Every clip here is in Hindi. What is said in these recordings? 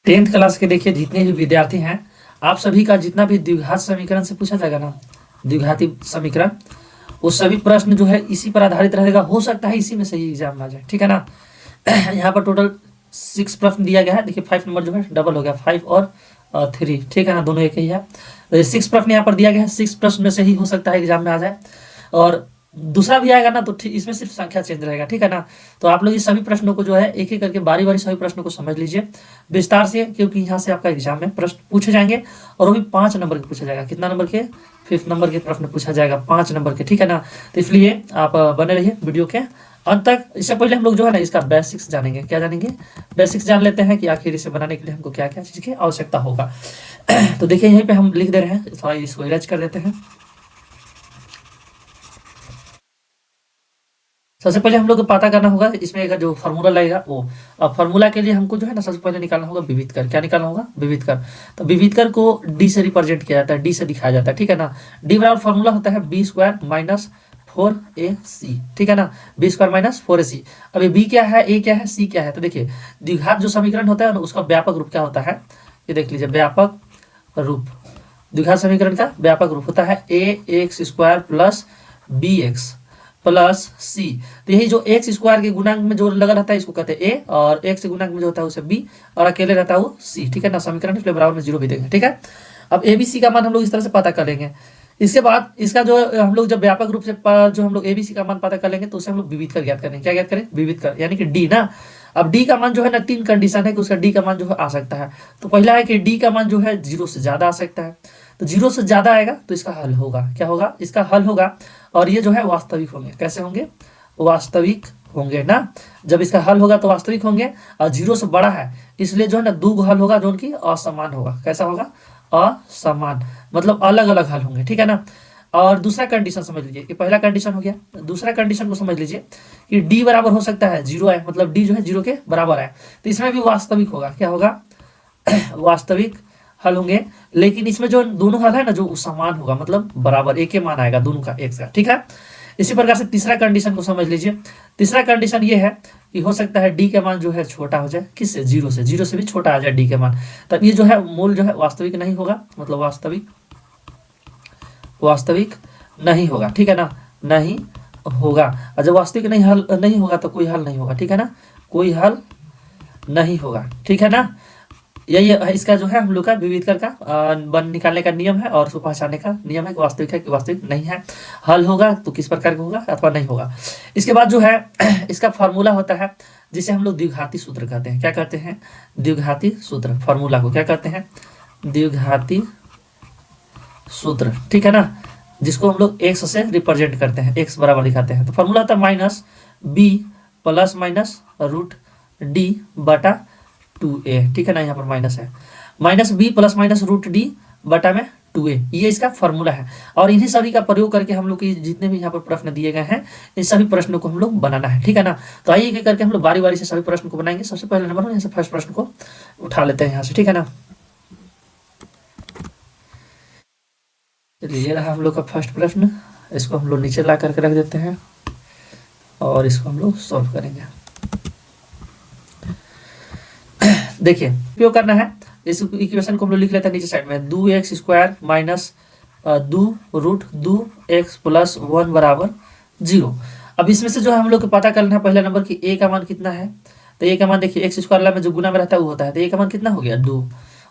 टेंथ क्लास के देखिए जितने भी विद्यार्थी हैं, आप सभी का जितना भी द्विघात समीकरण से पूछा जाएगा ना, द्विघाती समीकरण, वो सभी प्रश्न जो है इसी पर आधारित रहेगा। हो सकता है इसी में सही एग्जाम आ जाए, ठीक है ना। यहाँ पर टोटल 6 प्रश्न दिया गया है। देखिए 5 नंबर जो है डबल हो गया, 5 और 3, ठीक है ना, दोनों एक ही है। तो 6 प्रश्न यहाँ पर दिया गया है, 6 प्रश्न में से ही हो सकता है एग्जाम में आ जाए। और दूसरा भी आएगा ना तो इसमें सिर्फ संख्या चेंज रहेगा, ठीक है ना। तो आप लोग इस सभी प्रश्नों को जो है एक एक करके बारी बारी सभी प्रश्नों को समझ लीजिए विस्तार से, क्योंकि यहाँ से आपका एग्जाम में प्रश्न पूछे जाएंगे और वो भी 5 नंबर के पूछा जाएगा। कितना नंबर के? 5th नंबर के प्रश्न पूछा जाएगा 5 नंबर के, ठीक है ना। तो इसलिए आप बने रहिए वीडियो के अंत तक। इससे पहले हम लोग जो है ना इसका बेसिक्स जानेंगे। क्या जानेंगे? बेसिक्स जान लेते हैं कि आखिर इसे बनाने के लिए हमको क्या क्या चीज़ की आवश्यकता होगा। तो देखिए यहीं पे हम लिख दे रहे हैं, थोड़ा इसको इरेज कर देते हैं। सबसे पहले हम लोग को पता करना होगा इसमें एक जो फार्मूला लगेगा वो। अब फार्मूला के लिए हमको जो है ना सबसे पहले निकालना होगा विविध कर। क्या निकालना होगा? विविध कर। तो विविध कर को डी से रिप्रेजेंट किया जाता है, डी से दिखाया जाता है, ठीक है ना। डी बराबर फार्मूला होता है बी स्क्वायर माइनस 4ac, ठीक है ना, बी स्क्वायर माइनस 4ac। अभी बी क्या है, ए क्या है, सी क्या है? तो देखिए द्विघात जो समीकरण होता है ना उसका व्यापक रूप क्या होता है, ये देख लीजिए। व्यापक रूप, द्विघात समीकरण का व्यापक रूप होता है a x square plus b x plus c. तो यही जो एक्स स्क्वायर के गुणांक में जो लगा रहता है इसको कहते हैं ए, और एक्स के गुणांक में जो होता है उसे बी, और अकेले रहता है वो सी, ठीक है ना। समीकरण इसलिए बराबर में 0 भी देंगे, ठीक है। अब ए बी सी का मान हम लोग इस तरह से पता कर लेंगे। इसके बाद इसका जो हम लोग जब व्यापक रूप से जो हम लोग ए बी सी का मान पता कर लेंगे तो उसे हम लोग विविध कर ज्ञात करेंगे। क्या ज्ञात करें? विविध कर, यानी कि डी ना। अब डी का मान जो है ना 3 कंडीशन है कि उसका डी का मान जो है आ सकता है। तो पहला है कि डी का मान जो है 0 से ज्यादा आ सकता है। तो 0 से ज्यादा आएगा तो इसका हल होगा। क्या होगा? इसका हल होगा। और ये जो है वास्तविक होंगे। कैसे होंगे? वास्तविक होंगे ना। जब इसका हल होगा तो वास्तविक होंगे। और 0 से बड़ा है इसलिए जो है ना दो हल होगा जो उनकी असमान होगा। कैसा होगा? असमान, मतलब अलग अलग हल होंगे, ठीक है ना। और दूसरा कंडीशन समझ लीजिए, ये पहला कंडीशन हो गया। दूसरा कंडीशन को समझ लीजिए कि डी बराबर हो सकता है 0 है, मतलब डी जो है 0 के बराबर है। तो इसमें भी वास्तविक होगा। क्या होगा? वास्तविक हल होंगे। लेकिन इसमें जो दोनों हल है ना जो समान होगा, मतलब बराबर एक ही मान आएगा दोनों का एक का, ठीक है। इसी प्रकार से तीसरा कंडीशन को समझ लीजिए। तीसरा कंडीशन ये है कि हो सकता है डी का मान जो है छोटा हो जाए। किससे? 0 से। 0 से भी छोटा आ जाए डी का मान। तब ये जो है मूल जो है वास्तविक नहीं होगा, मतलब वास्तविक नहीं होगा, ठीक है ना, नहीं होगा। और जब वास्तविक नहीं होगा तो कोई हल नहीं होगा, ठीक है ना, कोई हल नहीं होगा, ठीक है ना। यही इसका जो है हम लोग का विविधकर का बन निकालने का नियम है, और उसको पहचानने का नियम है कि वास्तविक है कि वास्तविक नहीं है। हल होगा तो किस प्रकार का होगा अथवा नहीं होगा। इसके बाद जो है इसका फॉर्मूला होता है जिसे हम लोग द्विघाती सूत्र कहते हैं। क्या कहते हैं? द्विघाती सूत्र। फॉर्मूला को क्या कहते हैं? द्विघाती सूत्र, ठीक है ना, जिसको हम लोग एक्स से रिप्रेजेंट करते हैं, एक्स बराबर दिखाते हैं। तो फॉर्मूला होता है minus B plus minus root D बटा 2a, ठीक है ना। यहाँ पर माइनस है, minus B plus minus root D बटा में 2a, ये इसका फॉर्मूला है। और इन्हीं सभी का प्रयोग करके हम लोग की जितने भी यहाँ पर प्रश्न दिए गए हैं इन सभी प्रश्नों को हम लोग बनाना है, ठीक है ना। तो आइए एक करके हम लोग बारी बारी से सभी प्रश्न को बनाएंगे। सबसे पहले नंबर यहाँ से फर्स्ट प्रश्न को उठा लेते हैं यहाँ से, ठीक है ना। चलिए ये रहा हम लोग का फर्स्ट प्रश्न। इसको हम लोग नीचे ला करके रख देते हैं और इसको हम लोग सॉल्व करेंगे। देखिए उपयोग करना है, इस इक्वेशन को हम लोग लिख लेते हैं नीचे साइड में। 2x square minus 2 root 2x plus 1 बराबर 0। अब इसमें से जो है हम लोग को पता करना है पहला नंबर की a का मान कितना है। तो a का मान देखिए x स्क्वायर में जो गुना में रहता है वो होता है, तो a का मान कितना हो गया? 2।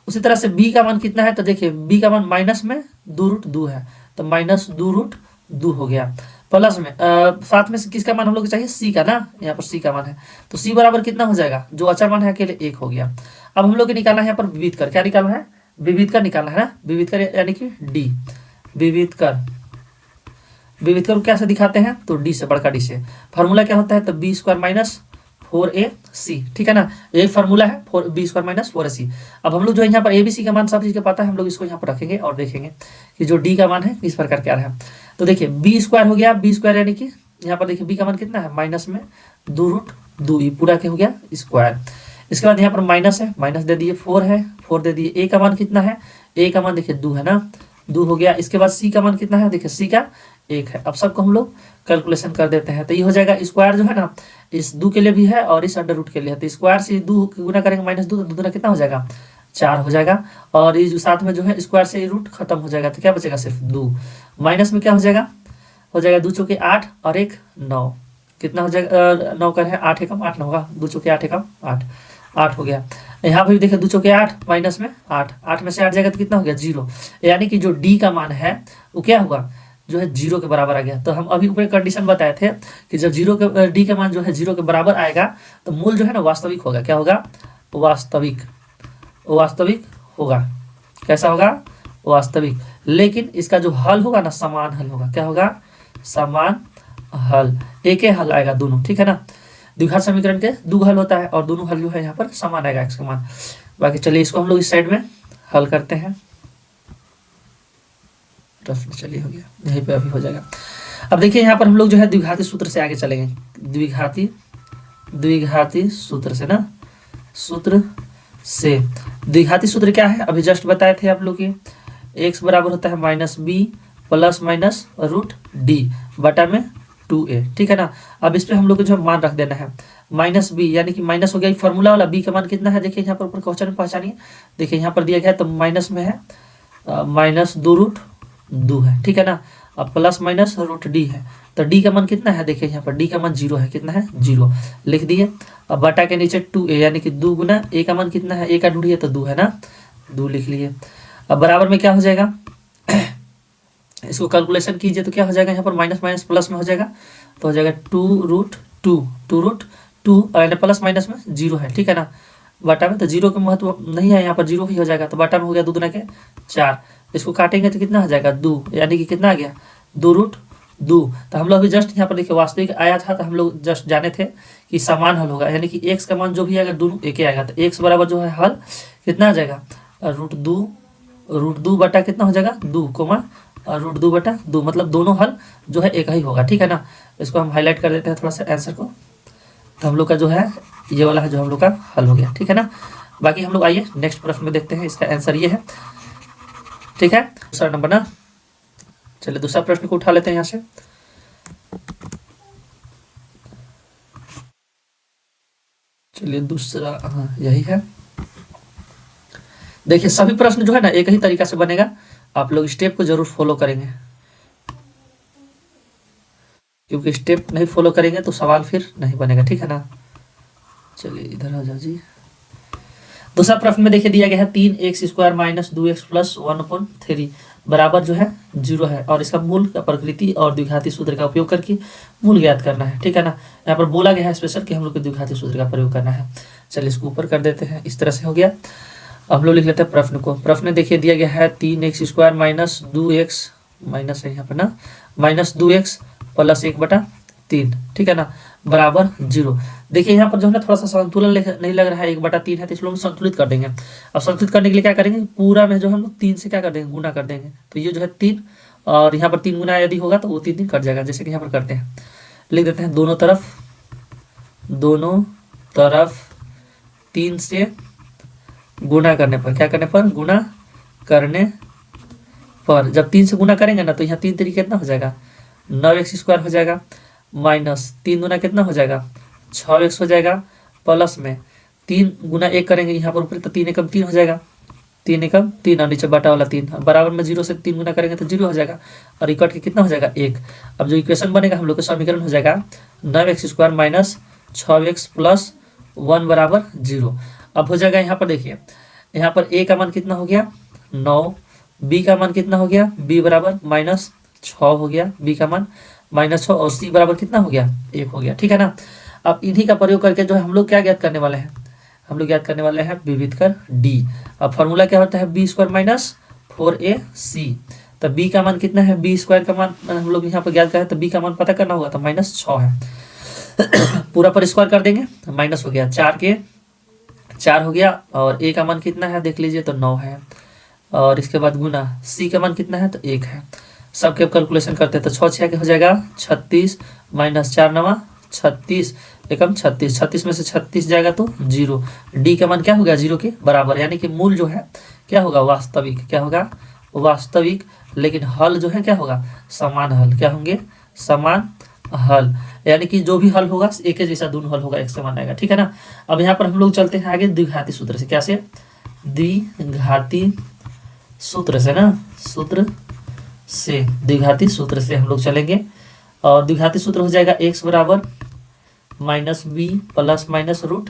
उसी तरह से b का मान कितना है, तो देखिए b का मान माइनस में 2 रूट 2 है, तो माइनस 2 रूट 2 हो गया। प्लस में साथ में किसका मान हम लोग को चाहिए? सी का ना, यहाँ पर सी का मान है, तो सी बराबर कितना हो जाएगा? जो अचर मान है अकेले 1 हो गया। अब हम लोग को निकालना है यहाँ पर विविध कर। क्या निकालना है? विविध कर निकालना है ना। विविध कर यानी कि डी, विविध कर। विविध कर कैसे दिखाते हैं? तो डी से, बड़का डी से। फार्मूला क्या होता है? तो बी स्क्वायर माइनस 4ac, ठीक है ना, ये फार्मूला है बी स्क्वायर माइनस 4ac। अब हम लोग जो यहाँ पर एबीसी का मान सब चीज का पता है, हम लोग इसको यहाँ पर रखेंगे और देखेंगे कि जो डी का मान है इस प्रकार क्या है। तो देखिए बी स्क्वायर हो गया, बी स्क्वायर यानी कि यहाँ पर देखिए बी का मान कितना है? माइनस में 2 रूट 2, ये पूरा क्या हो गया? स्क्वायर। इसके बाद यहाँ पर माइनस है, माइनस दे दिए, 4 है, 4 दे दिए। ए का मान कितना है? ए का मान देखिए 2 है ना, 2 हो गया। इसके बाद सी का मान कितना है? देखिए सी का 1 है। अब सबको हम लोग कैलकुलेशन कर देते हैं, तो ये हो जाएगा स्क्वायर जो है ना, इस 2 के लिए भी है और इस अंडर रूट के लिए है, तो स्क्वायर से 2 गुना करेंगे -2, तो 2 दूना कितना हो जाएगा 4 हो जाएगा, और ये जो साथ में जो है स्क्वायर से रूट खत्म हो जाएगा, तो क्या बचेगा सिर्फ 2। माइनस में क्या हो जाएगा 2 चौके 8 और 1 9, कितना हो जाएगा 9 का है 8 एकम 8 ना होगा, 2 चौके 8 एकम 8, 8 हो गया। यहाँ पर भी देखिए 2 चौके 8 माइनस में 8, 8 में से 8 जाएगा तो कितना हो गया 0, यानी कि जो डी का मान है वो क्या हुआ जो है 0 के बराबर आ गया। तो हम अभी ऊपर कंडीशन बताए थे कि जब 0 के डी का मान जो है 0 के बराबर आएगा तो मूल जो है ना वास्तविक होगा, क्या होगा वास्तविक, वास्तविक होगा, कैसा होगा वास्तविक। लेकिन इसका जो हल होगा ना समान हल होगा, क्या होगा समान हल, एक ही हल आएगा दोनों, ठीक है ना। द्विघात समीकरण के 2 हल होता है और दोनों हल जो है यहाँ पर समान आएगा x का मान। बाकी चलिए इसको हम लोग इस साइड में हल करते हैं, चलिए हो गया, यहीं पे अभी हो जाएगा। अब देखिए यहाँ पर हम लोग जो है द्विघाती सूत्र से आगे चलेंगे, द्विघाती सूत्र से ना, सूत्र से द्विघाती सूत्र क्या है अभी जस्ट बताए थे आप लोग के, x बराबर होता है -b plus minus root D बटा में 2a, ठीक है ना। अब इस पे हम लोग को जो मान रख देना है -b, यानी कि माइनस हो गया फॉर्मूला वाला, b का मान कितना है देखिए यहाँ पर ऊपर क्वेश्चन में पहचानिए, देखिए यहाँ पर दिया गया है तो माइनस में है -2√2 है, ठीक है ना। अब प्लस माइनस रूट डी है, तो डी का मान कितना है देखिए यहाँ पर डी का मान 0 है, कितना है 0 लिख दिए। अब बटा के नीचे 2a, यानी कि 2 गुना a का मान कितना है, a का ढूंढिए तो 2 है ना, 2 लिख लिए। अब बराबर में क्या हो जाएगा इसको कैलकुलेशन कीजिए तो क्या हो जाएगा यहाँ पर माइनस माइनस प्लस में हो जाएगा, तो हो जाएगा 2√2 और प्लस माइनस में 0 है, ठीक है ना। बटा में तो 0 का महत्व नहीं है, यहाँ पर 0 ही हो जाएगा, तो बटा में हो गया 2 गुना के 4, इसको काटेंगे तो कितना हो जाएगा 2, यानी कि कितना आ गया 2√2। तो हम लोग अभी जस्ट यहाँ पर देखिए वास्तविक आया था, तो हम लोग जस्ट जाने थे कि समान हल होगा, यानी कि x का मान जो भी आएगा दोनों एक ही आएगा, तो x बराबर जो है हल कितना आ जाएगा √2 बटा कितना हो जाएगा 2 कोमा √2 बटा 2, मतलब दोनों हल जो है एक ही होगा, ठीक है ना। इसको हम हाईलाइट कर देते हैं थोड़ा सा आंसर को, तो हम लोग का जो है ये वाला है जो हम लोग का हल हो गया, ठीक है ना। बाकी हम लोग आइए नेक्स्ट प्रश्न में देखते हैं, इसका आंसर ये है, ठीक है दूसरा नंबर ना। चलिए दूसरा प्रश्न को उठा लेते हैं यहाँ से, चलिए दूसरा, हाँ यही है। देखिए सभी प्रश्न जो है ना एक ही तरीका से बनेगा, आप लोग स्टेप को जरूर फॉलो करेंगे, क्योंकि स्टेप नहीं फॉलो करेंगे तो सवाल फिर नहीं बनेगा, ठीक है ना। चलिए इधर आ जाओ जी। दूसरा प्रश्न में देखिए दिया गया है 3x² माइनस 2x प्लस 1/3 बराबर जो है 0 है, और इसका मूल का प्रकृति और द्विघाती सूत्र का उपयोग करके मूल ज्ञात करना है, ठीक है ना। यहाँ पर बोला गया है स्पेशल कि हम लोग को द्विघाती सूत्र का प्रयोग करना है। चलिए इसको ऊपर कर देते हैं, इस तरह से हो गया। हम लोग लिख लेते हैं प्रश्न को। प्रश्न देखिए दिया गया है 3x² माइनस 2x माइनस है यहाँ पर ना -2x प्लस 1/3, ठीक है ना, बराबर 0। देखिए यहाँ पर जो है ना थोड़ा सा संतुलन नहीं लग रहा है, 1/3 है, तो इसको हम संतुलित कर देंगे। अब संतुलित करने के लिए क्या करेंगे, पूरा में जो हम लोग 3 से क्या कर देंगे गुना कर देंगे, तो ये जो है 3 और यहाँ पर 3 गुना यदि होगा तो वो 3 कट जाएगा, जैसे कि यहाँ पर करते हैं, लिख देते हैं दोनों तरफ 3 से गुना करने पर, क्या करने पर गुना करने पर, जब 3 से गुना करेंगे ना तो यहाँ 3 तरीके कितना हो जाएगा 9x² हो जाएगा, माइनस 3 गुना कितना हो जाएगा 6x हो जाएगा, प्लस में 3 गुना 1 करेंगे यहाँ पर ऊपर तो 3 एकम 3 हो जाएगा, 3 एकम 3 और नीचे बटा वाला 3, बराबर में 0 से 3 गुना करेंगे तो 0 हो जाएगा, और इकट के कितना हो जाएगा 1। अब जो इक्वेशन बनेगा हम लोग का समीकरण हो जाएगा 9x² माइनस 6x प्लस 1 बराबर 0। अब हो जाएगा यहाँ पर देखिए, यहाँ पर a का मान कितना हो गया 9, b का मान कितना हो गया b बराबर -6 हो गया, b का मान -6, और c बराबर कितना हो गया 1 हो गया, ठीक है ना। अब इन्हीं का प्रयोग करके जो है हम लोग क्या ज्ञात करने वाले हैं, हम लोग ज्ञात करने वाले हैं विविध कर d। अब फॉर्मूला क्या होता है b² माइनस 4ac, तो b का मान कितना है, b² का मान हम लोग यहाँ पर ज्ञात करें तो b का मान पता करना होगा, तो -6 है पूरा पर स्क्वायर कर देंगे, माइनस हो गया 4 के 4 हो गया, और a का मान कितना है देख लीजिए तो 9 है, और इसके बाद गुना c का मान कितना है तो 1 है। सबके कैलकुलेशन करते हैं तो 6 6 के हो जाएगा 36 माइनस 4 9 36 एकम 36, 36 में से 36 जाएगा तो 0, डी का मान क्या होगा 0 के बराबर, यानी कि मूल जो है क्या होगा वास्तविक, क्या होगा वास्तविक, लेकिन हल जो है क्या होगा, समान हल। क्या होंगे, समान हल, यानी कि जो भी हल होगा एक ही जैसा दोनों हल होगा, एक समान आएगा, ठीक है ना। अब यहाँ पर हम लोग चलते हैं आगे द्विघाती सूत्र से। कैसे, द्विघाती सूत्र से ना, सूत्र से, द्विघाती सूत्र से हम लोग चलेंगे। और द्विघाती सूत्र हो जाएगा x बराबर minus B plus minus root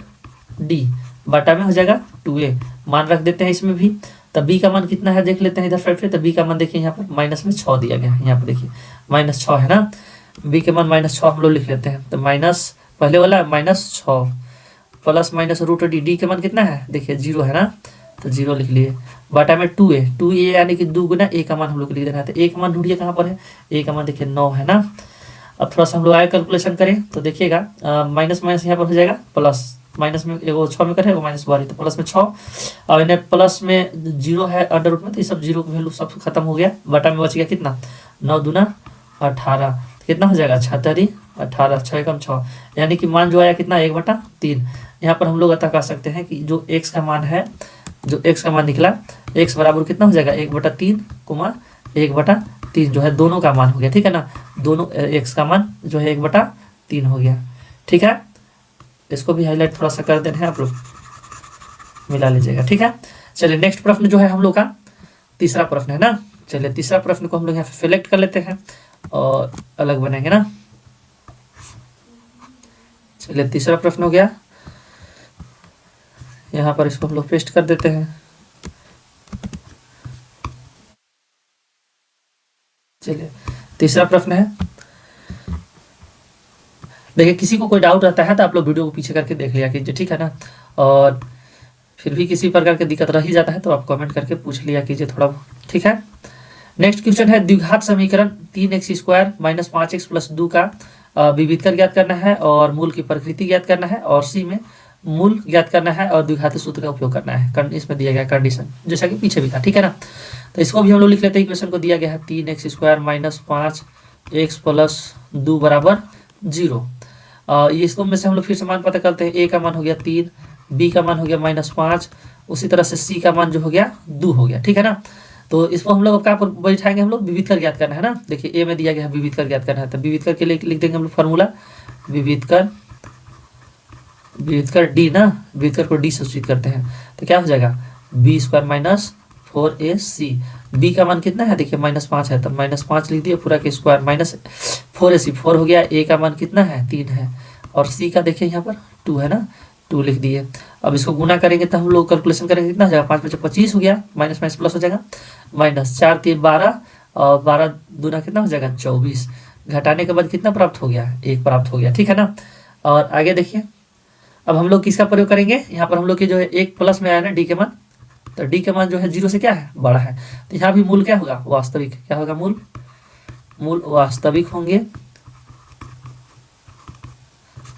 D, बटा में हो जाएगा 2a, मान रख देते हैं इसमें भी। तब b का मान कितना है देख लेते हैं इधर साइड पे। तब b का मान देखिए यहाँ पर माइनस में 6 दिया गया है, यहाँ पर देखिए -6 है ना, b के मान -6 हम लोग लिख लेते हैं। तो माइनस पहले वाला -6 प्लस माइनस रूट डी के मान कितना है देखिए 0 है ना, तो 0 लिख लिए, बटा में 2a यानी कि 2 गुना a का मान हम लोग लिख देना है। तो a का मान ढूंढिए कहाँ पर है, a का मान देखिए 9 है ना। अब थोड़ा सा हम लोग आगे कैलकुलेशन करें तो देखिएगा माइनस माइनस यहाँ पर हो जाएगा प्लस, माइनस में एगो 6 में करेगा माइनस बारी, तो प्लस में 6, और इन्हें प्लस में 0 है अंडर रूट में, तो ये सब 0 की वैल्यू सब खत्म हो गया। बटा में बच गया कितना, 9 दूना 18, कितना हो जाएगा 76 18, 6 कम 6, यानी कि मान जो आया कितना 1/3। यहाँ पर हम लोग अतः कह सकते हैं कि जो x का मान है, जो x का मान निकला, x बराबर कितना हो जाएगा 1/3 कुमा 1/3 जो है दोनों का मान हो गया, ठीक है ना। दोनों x का मान जो है 1/3 हो गया, ठीक है। इसको भी हाईलाइट थोड़ा सा कर देना है, आप लोग मिला लीजिएगा, ठीक है। चलिए नेक्स्ट प्रश्न जो है हम लोग का तीसरा प्रश्न है ना। चलिए तीसरा प्रश्न को हम लोग यहाँ पे सिलेक्ट कर लेते हैं और अलग बनाएंगे ना। चलिए तीसरा प्रश्न हो गया, यहाँ पर इसको हम लोग पेस्ट कर देते हैं। चलिए तीसरा प्रश्न है, देखिए किसी को कोई डाउट रहता है तो आप लोग वीडियो को पीछे करके देख लिया कीजिए, ठीक है ना। और फिर भी किसी प्रकार की दिक्कत रह ही जाता है तो आप कमेंट करके पूछ लिया कीजिए थोड़ा, ठीक है। नेक्स्ट क्वेश्चन है, द्विघात समीकरण 3x² माइनस 5x प्लस 2 का विविधकर ज्ञात करना है और मूल की प्रकृति ज्ञात करना है, और सी में मूल ज्ञात करना है और द्विघाती सूत्र का उपयोग करना है। इसमें दिया गया कंडीशन जैसा कि पीछे भी था, ठीक है ना। तो इसको भी हम लोग लिख लेते हैं। इक्वेशन को दिया गया है 3x² माइनस 5x प्लस 2 बराबर 0। इसको में से हम लोग फिर से मान पता करते हैं। a का मान हो गया 3, b का मान हो गया -5, उसी तरह से c का मान जो हो गया 2 हो गया, ठीक है ना। तो इसको हम लोग क्या बैठाएंगे, हम लोग विविधकर ज्ञात करना है ना। देखिए a में दिया गया है विविधकर ज्ञात करना है, तो विविधकर के लिए लिख देंगे हम लोग फार्मूला, विविधकर d ना, विविधकर को d से सूचित करते हैं। तो क्या हो जाएगा b² माइनस 4ac, b का मान कितना है देखिए -5 है, तो -5 लिख दिए पूरा के स्क्वायर, माइनस 4ac 4 हो गया। a का मान कितना है 3 है, और c का देखिए यहाँ पर 2 है ना, 2 लिख दिए। अब इसको गुना करेंगे तो हम लोग कैलकुलेशन करेंगे कितना हो जाएगा, 5 × 25 हो गया, माइनस माइनस प्लस हो जाएगा, -4 × 3 12, और 12 दूना कितना हो जाएगा 24, घटाने के बाद कितना प्राप्त हो गया 1 प्राप्त हो गया, ठीक है ना। और आगे देखिए अब हम लोग किसका प्रयोग करेंगे, यहाँ पर हम लोग की जो है 1 प्लस में आया ना डी के मान, तो डी के मान जो है 0 से क्या है बड़ा है, तो यहाँ भी मूल क्या होगा वास्तविक, क्या होगा मूल वास्तविक होंगे,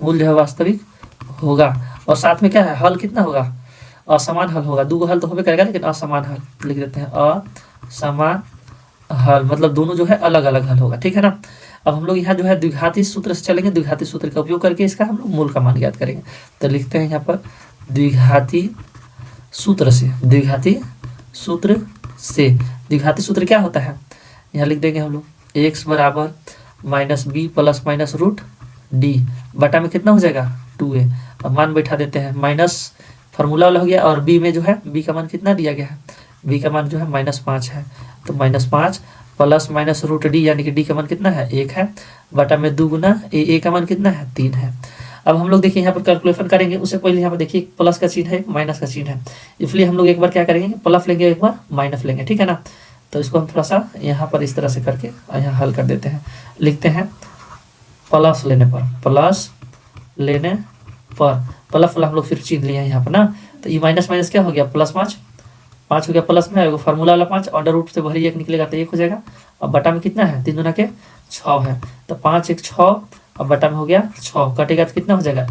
मूल जो है वास्तविक होगा। और साथ में क्या है हल कितना होगा, असमान हल होगा। 2 हल तो होबे करेगा लेकिन असमान हल लिख देते हैं, असमान हल मतलब दोनों जो है अलग अलग हल होगा, ठीक है ना। अब हम लोग यहाँ जो है द्विघाती सूत्र से चलेंगे, द्विघाती सूत्र का उपयोग करके इसका हम लोग मूल का मान ज्ञात करेंगे। तो लिखते हैं यहाँ पर द्विघाती सूत्र से, द्विघाती सूत्र से, द्विघाती सूत्र क्या होता है यहाँ लिख देंगे हम लोग, x बराबर -b plus minus root D, बटा में कितना हो जाएगा 2a। अब मान बैठा देते हैं, माइनस फार्मूला वाला हो गया, और b में जो है b का मान कितना दिया गया है, b का मान जो है -5 है, तो -5 प्लस माइनस रूट डी यानी कि d का मान कितना है 1 है, बटा में 2 गुना a का मान कितना है 3 है। अब हम लोग देखिए यहाँ पर कैलकुलेशन करेंगे, उससे पहले यहाँ पर देखिए प्लस का चिन्ह है माइनस का चिन्ह है, इसलिए हम लोग एक बार क्या करेंगे प्लस लेंगे एक बार माइनस लेंगे, ठीक है ना। तो इसको हम थोड़ा सा यहाँ पर इस तरह से करके यहाँ हल कर देते हैं। लिखते हैं प्लस लेने पर, प्लस लेने पर, प्लस वाला हम लोग फिर चिन्ह लिया यहाँ पर ना, तो ये माइनस माइनस क्या हो गया +5 हो गया, प्लस में फार्मूला वाला 5 अंडर रूट से भरी 1 निकलेगा तो 1 हो जाएगा। अब बटा में कितना है 3 दूना के 6 है, तो 5 1 6, अब बटा में हो गया 6, कटेगा तो कितना हो जाएगा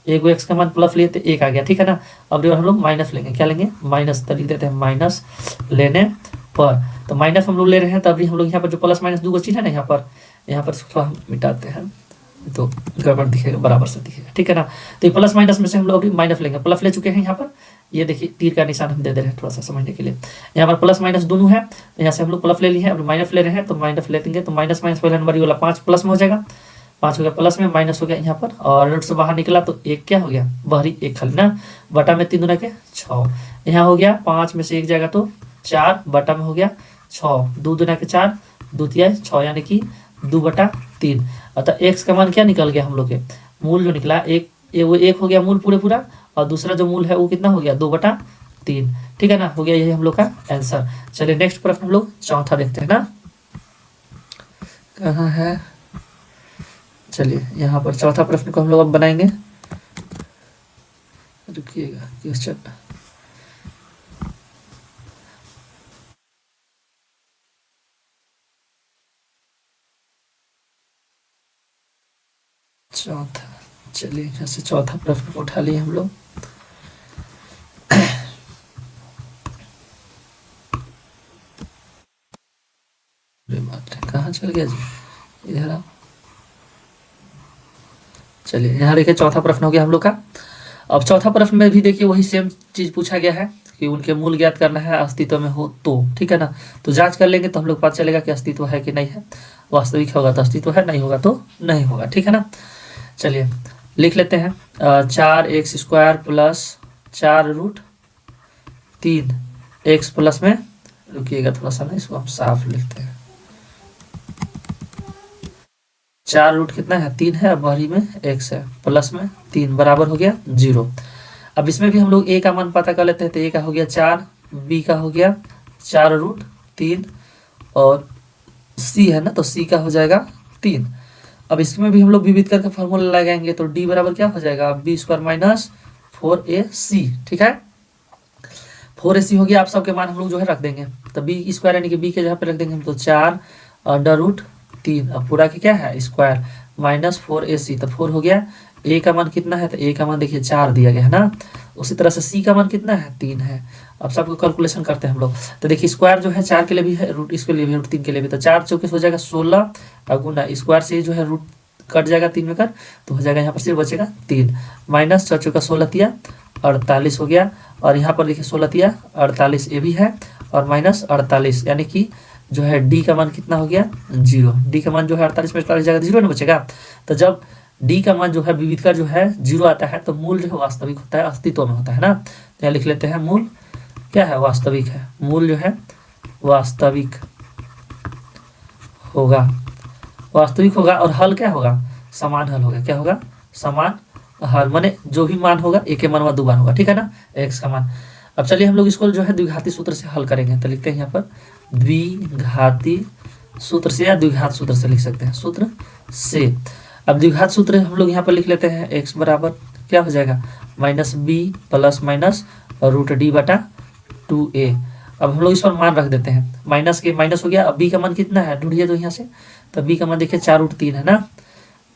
1 एक्स का मान प्लस लिए तो 1 आ गया, ठीक है ना। अब हम लोग माइनस लेंगे, क्या लेंगे माइनस, तो लिख देते हैं माइनस लेने पर, तो माइनस हम लोग ले रहे हैं, तो अभी हम लोग यहाँ पर जो प्लस माइनस 2 का चिन्ह है ना यहाँ पर इसको हम मिटाते हैं, तो गड़बड़ दिखेगा, बराबर से दिखेगा, ठीक है ना। तो ये प्लस माइनस में से हम लोग अभी माइनस लेंगे, प्लस ले चुके हैं यहाँ पर, ये देखिए तीर का निशान हम दे रहे हैं थोड़ा सा समझने के लिए। यहाँ पर प्लस माइनस दोनों है, तो यहाँ से हम लोग प्लस ले लिए हैं, अब माइनस ले रहे हैं, तो माइनस ले देंगे, तो माइनस माइनस पहला नंबर ये वाला 5 प्लस में हो जाएगा, 5 हो गया प्लस में, माइनस हो गया यहाँ पर, और रूट से बाहर निकला तो एक क्या हो गया, बाहरी एक खाली ना, बटा में 3 दूना के 6, यहाँ हो गया 5 में से एक जाएगा तो 4, बटा में हो गया 6, 2 दूना के 4, 2 तिहाई 6, यानी कि 2/3। अतः एक्स का मान क्या निकल गया हम लोग के, मूल जो निकला वो एक हो गया मूल पूरे पूरा, और दूसरा जो मूल है वो कितना हो गया 2/3, ठीक है ना, हो गया यही हम लोग का आंसर। चलिए नेक्स्ट प्रश्न हम लोग चौथा देखते हैं ना, कहाँ है, चलिए यहाँ पर चौथा प्रश्न को हम लोग अब बनाएंगे, रुकिएगा क्वेश्चन, चौथा, चलिए यहाँ से चौथा प्रश्न को उठा लिए हम लोग। कहाँ चल गया जी, इधर आओ। चलिए यहाँ देखिए चौथा प्रश्न हो गया हम लोग का। अब चौथा प्रश्न में भी देखिए वही सेम चीज पूछा गया है कि उनके मूल ज्ञात करना है अस्तित्व में हो तो, ठीक है ना। तो जांच कर लेंगे तो हम लोग पता चलेगा कि अस्तित्व है कि नहीं है, वास्तविक होगा तो अस्तित्व है, नहीं होगा तो नहीं होगा, ठीक है ना। चलिए लिख लेते हैं, 4x² प्लस 4√3 एक्स प्लस में, रुकिएगा थोड़ा सा ना, इसको हम साफ लिखते हैं, 4 रूट कितना है 3 है, बाहरी में x है, प्लस में 3 बराबर हो गया 0। अब इसमें भी हम लोग a का मान पता कर लेते हैं, तो a का हो गया 4, b का हो गया 4√3, और c है ना, तो c का हो जाएगा 3। अब इसमें भी हम लोग विविध करके फॉर्मूला लगाएंगे, तो d बराबर क्या हो जाएगा b² माइनस 4ac, ठीक है, 4ac हो गया। आप सबके मान हम लोग जो है रख देंगे, तो b² यानी कि b के जगह पे रख देंगे हम, तो 4√3, अब पूरा की क्या है स्क्वायर माइनस 4ac, तो 4 हो गया। a का मान कितना है, तो a का मान देखिए 4 दिया गया है ना, उसी तरह से c का मान कितना है 3 है। अब सबको कैलकुलेशन करते हैं हम लोग, तो देखिए स्क्वायर जो है 4 के लिए भी है, रूट इसके लिए भी, रूट 3 के लिए भी, तो 4 चौके हो जाएगा 16, और गुना स्क्वायर से जो है रूट कट जाएगा 3 में कर, तो हो जाएगा यहाँ पर सिर्फ बचेगा 3, माइनस 4 चौका 16 तिया 48 हो गया, और यहाँ पर देखिए 16 तिया 48 ये भी है, और माइनस 48, यानी कि जो है डी का मान कितना हो गया 0, डी का मान जो है 48 में 48 जाएगा 0 ना बचेगा। तो जब डी का मान जो है विविध का जो है 0 आता है, तो मूल जो है वास्तविक होता है, अस्तित्व में होता है ना। तो यहाँ लिख लेते हैं मूल क्या है, वास्तविक है, मूल जो है वास्तविक होगा, वास्तविक होगा, और हल क्या होगा, समान हल होगा, क्या होगा समान हल, माने जो भी मान होगा एक के मान 2 बार होगा, ठीक है ना, एक्स का मान। अब चलिए हम लोग इसको जो है द्विघाती सूत्र से हल करेंगे, तो लिखते हैं यहाँ पर द्विघाती सूत्र से, या द्विघात सूत्र से लिख सकते हैं, सूत्र से। अब द्विघात सूत्र हम लोग यहाँ पर लिख लेते हैं, x बराबर क्या हो जाएगा -b प्लस माइनस √d/2a। अब हम लोग इस पर मान रख देते हैं, माइनस के माइनस हो गया, अब b का मान कितना है ढूंढिए तो यहाँ से, तो b का मान देखिए 4√3 है ना,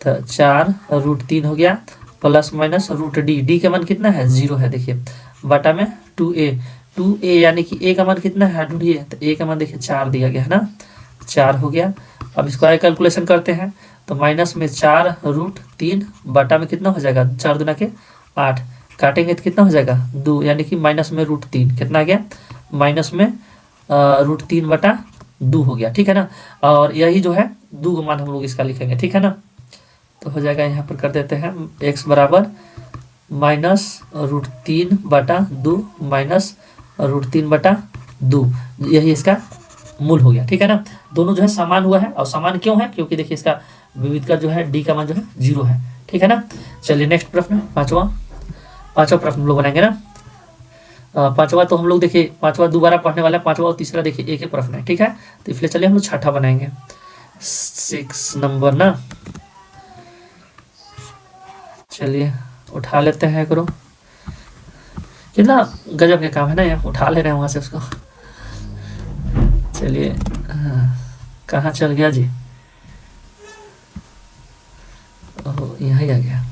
तो 4√3 हो गया, प्लस माइनस √d, का मान कितना है 0 है देखिए, बटा में 2a यानी कि a का मान कितना है ढूंढिए, तो a का मान देखिए 4 दिया गया है ना, 4 हो गया। अब इसको आगे कैलकुलेशन करते हैं, तो माइनस में 4√3 बटा में कितना हो जाएगा 4 दूना के 8, काटेंगे तो कितना हो जाएगा 2, यानी कि माइनस में √3 कितना आ गया, माइनस में √3/2 हो गया, ठीक है ना। और यही जो है 2 का मान हम लोग इसका लिखेंगे, ठीक है ना। तो हो जाएगा यहाँ पर कर देते हैं x बराबर -√3/2 माइनस √3/2, यही इसका मूल हो गया, ठीक है ना। दोनों जो है समान हुआ है, और समान क्यों है, क्योंकि देखिए इसका विविध का जो है डी का मान जो है 0 है, ठीक है ना। चलिए नेक्स्ट प्रश्न, पांचवा प्रश्न हम लोग बनाएंगे ना। पांचवा तो हम लोग देखिए पांचवा दोबारा पढ़ने वाला है, पांचवा और तीसरा देखिए एक ही प्रश्न है, ठीक है। तो इसलिए चलिए हम लोग छठा बनाएंगे, 6 नंबर ना। चलिए उठा लेते हैं करो, कितना गजब के काम है ना, यहाँ उठा ले रहे हैं वहां से उसको। चलिए कहाँ चल गया जी, ओह यहाँ आ गया।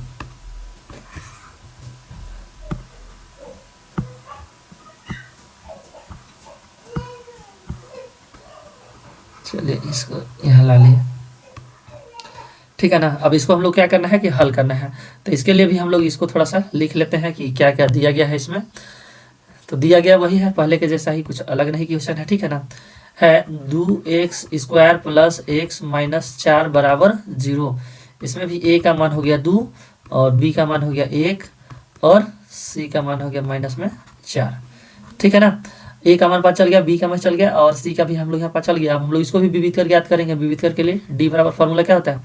चलिए इसको यहाँ ला लिया, ठीक है ना। अब इसको हम लोग क्या करना है कि हल करना है, तो इसके लिए भी हम लोग इसको थोड़ा सा लिख लेते हैं कि क्या क्या दिया गया है इसमें। तो दिया गया वही है पहले के जैसा ही, कुछ अलग नहीं क्वेश्चन है, ठीक है ना। है 2x² प्लस x माइनस 4 बराबर 0। इसमें भी a का मान हो गया 2 और b का मान हो गया 1 और c का मान हो गया माइनस में 4, ठीक है ना। a का मान पता चल गया, b का मान चल गया और c का भी हम लोग यहाँ पता चल गया। अब हम लोग इसको भी विविध करके याद करेंगे। विविध करके लिए d बराबर फॉर्मूला क्या होता है,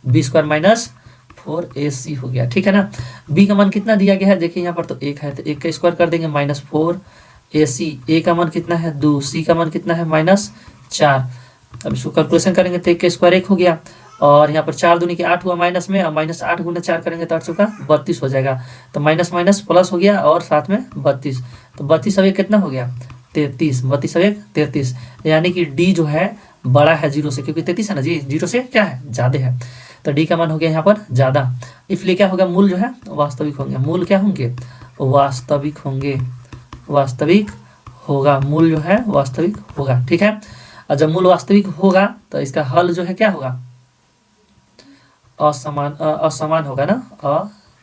b² माइनस 4ac हो गया, ठीक है ना। b का मान कितना दिया गया है, देखिए यहाँ पर तो 1 है, तो 1 का स्क्वायर कर देंगे माइनस 4ac। a का मान कितना है 2, c का मान कितना है माइनस 4। अब इसको कैलकुलेशन करेंगे तो 1 का स्क्वायर 1 हो गया और यहाँ पर 4 दूनी के 8 हुआ माइनस में, और माइनस 8 गुना 4 करेंगे तो 8 चौका 32 हो जाएगा। तो माइनस माइनस प्लस हो गया और साथ में 32, तो 32 अब एक कितना हो गया 33, 32 अब एक 33, यानी कि डी जो है बड़ा है 0 से, क्योंकि 33 है ना जी, 0 से क्या है ज़्यादा है, तो डी का मान हो गया यहाँ पर ज़्यादा। इसलिए क्या होगा, मूल जो है वास्तविक होंगे। मूल क्या होंगे, वास्तविक होंगे, वास्तविक होगा, मूल जो है वास्तविक होगा, ठीक है। और जब मूल वास्तविक होगा तो इसका हल जो है क्या होगा, असमान होगा ना,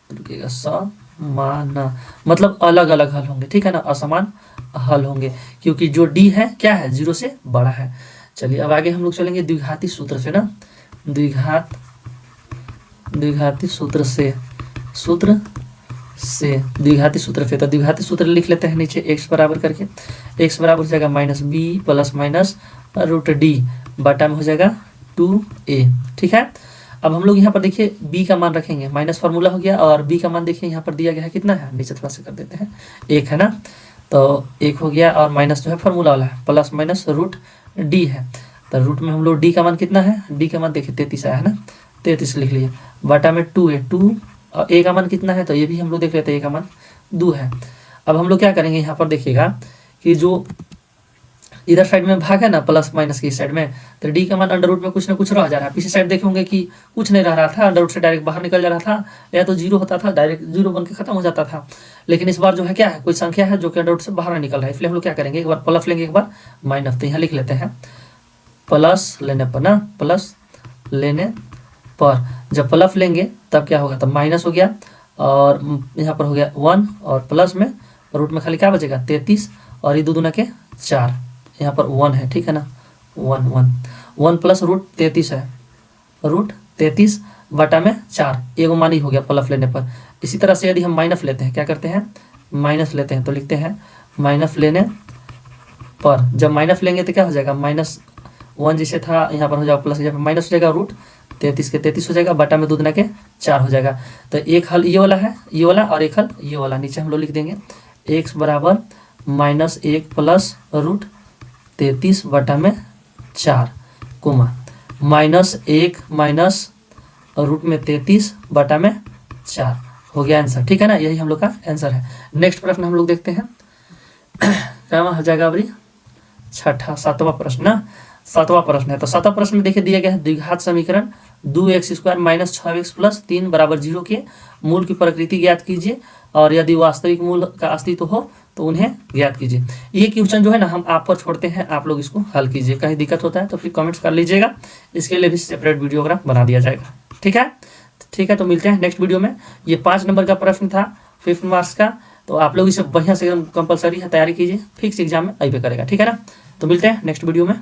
रुकिएगा, समान मतलब अलग अलग हल होंगे, ठीक है ना, असमान हल होंगे, क्योंकि जो डी है क्या है 0 से बड़ा है। चलिए अब आगे हम लोग चलेंगे द्विघाती सूत्र से ना, द्विघाती सूत्र से, द्विघाती सूत्र पे। तो द्विघाती सूत्र लिख लेते हैं नीचे x बराबर करके, x बराबर हो जाएगा minus B plus minus root D बटा में हो जाएगा 2a, ठीक है। अब हम लोग यहाँ पर देखिए b का मान रखेंगे, माइनस फार्मूला हो गया, और b का मान देखिए यहाँ पर दिया गया है कितना है, नीचे थोड़ा सा कर देते हैं 1 है ना, तो 1 हो गया और माइनस जो है फार्मूला वाला है प्लस माइनस रूट d है। तो रूट में हम लोग d का मान कितना है, d का मान देखिए 33 आया है ना, 33 लिख लिए बटा में 2 है, 2 और a का मान कितना है, तो ये भी हम लोग देख लेते हैं, a का मान 2 है। अब हम लोग क्या करेंगे, यहाँ पर देखिएगा कि जो इधर साइड में भाग है ना प्लस माइनस की साइड में, तो डी का मान अंडर रूट में कुछ ना कुछ रह जा रहा है। पीछे साइड देखे होंगे कि कुछ नहीं रह रहा था, अंडर रूट से डायरेक्ट बाहर निकल जा रहा था, या तो 0 होता था, डायरेक्ट 0 बन के खत्म हो जाता था। लेकिन इस बार जो है क्या है, कोई संख्या है जो कि अंडर रूट से बाहर निकल रहा है, इसलिए हम लोग क्या करेंगे, एक बार प्लस लेंगे एक बार माइनस। तो यहाँ लिख लेते हैं प्लस लेने पर ना, प्लस लेने पर जब प्लस लेंगे तब क्या होगा, तब माइनस हो गया और यहाँ पर हो गया 1 और प्लस में रूट में खाली क्या बचेगा 33 और ये 2 दूना के 4, यहाँ पर 1 है, ठीक है ना, 1 प्लस रूट 33 है, रूट 33 बटा में 4, एगो मान ही हो गया प्लस लेने पर। इसी तरह से यदि हम माइनस लेते हैं, क्या करते हैं माइनस लेते हैं, तो लिखते हैं माइनस लेने पर। जब माइनस लेंगे तो क्या हो जाएगा, -1 जैसे था यहाँ पर हो जाएगा प्लस, जब माइनस हो जाएगा रूट 33 के 33 हो जाएगा बटा में 2 दूना के 4 हो जाएगा। तो एक हल ये वाला है, ये वाला, और एक हल ये वाला, नीचे हम लोग लिख देंगे x बराबर -1 प्लस रूट 33 बटा में 4 कोमा -1 माइनस रूट में 33 बटा में 4 हो गया आंसर, ठीक है ना, यही हम लोग का आंसर है। नेक्स्ट प्रश्न हम लोग देखते हैं क्या हो जाएगा अभी, सातवां प्रश्न ना, सातवां प्रश्न है। तो सातवां प्रश्न में देखिए दिया गया है द्विघात समीकरण 2x² माइनस 6x प्लस 3 बराबर 0 के मूल की प्रकृति ज्ञात कीजिए, और यदि वास्तविक मूल का अस्तित्व हो तो उन्हें ज्ञात कीजिए। ये क्वेश्चन जो है ना हम आप पर छोड़ते हैं, आप लोग इसको हल कीजिए। कहीं दिक्कत होता है तो फिर कमेंट्स कर लीजिएगा, इसके लिए भी सेपरेट वीडियोग्राफ बना दिया जाएगा, ठीक है। ठीक है, तो मिलते हैं नेक्स्ट वीडियो में। ये 5 नंबर का प्रश्न था 5 मार्क्स का, तो आप लोग इसे बढ़िया से एकदम कंपलसरी है, तैयारी कीजिए, फिक्स एग्जाम में आई पे करेगा, ठीक है ना। तो मिलते हैं नेक्स्ट वीडियो में।